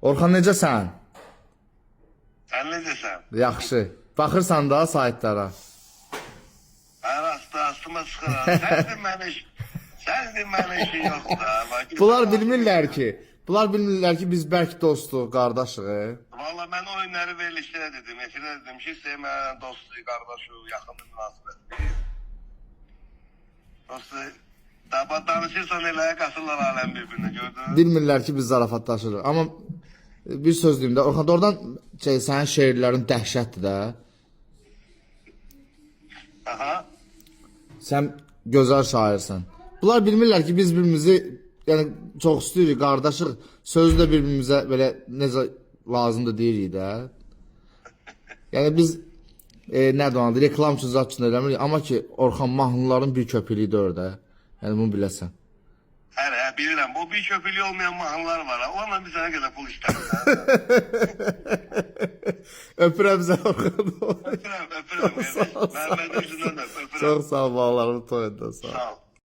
Orxan necəsən? Sən necəsən? Yaxşı. Baxırsan da saytlara. Hər astıma çıxıram. Səndir mənə işin yoxdur. Bunlar bilmirlər ki, biz bərk dostuq, qardaşıq. Valla mən o günləri verilişdə dedim, efirdə dedim ki, sevməyən dostu, qardaşı, yaxınlı münasibət. Dostu, danışırsan eləyə qasırlar aləm bir-birinə, gördün? Bilmirlər ki, biz zarafatlaşırıq. Amma bir söz deyim də, Orxan, oradan sənin şeirlərin dəhşətdir də. Aha. Sən gözəl şairsən. Bunlar bilmirlər ki, biz birimizi çox istəyirik, qardaşıq. Sözü də bir-birimizə belə necə lazımdır deyirik də. Yəni biz nədir ona, reklam üçün zat üçün eləmirik. Amma ki, Orxan mahnıların bir köpüklüyü də orada. Yəni bunu biləsən. Hə, bilirəm. Bu bir köpüklü olmayan mahnılar var. Onunla bir sənə qədər pul istəmirəm. Öpürəm sən Orxan. Öpürəm. Mən üzündən öpürəm. Çox sağ ol, bağlarını toyunda sağ ol. Sağ ol.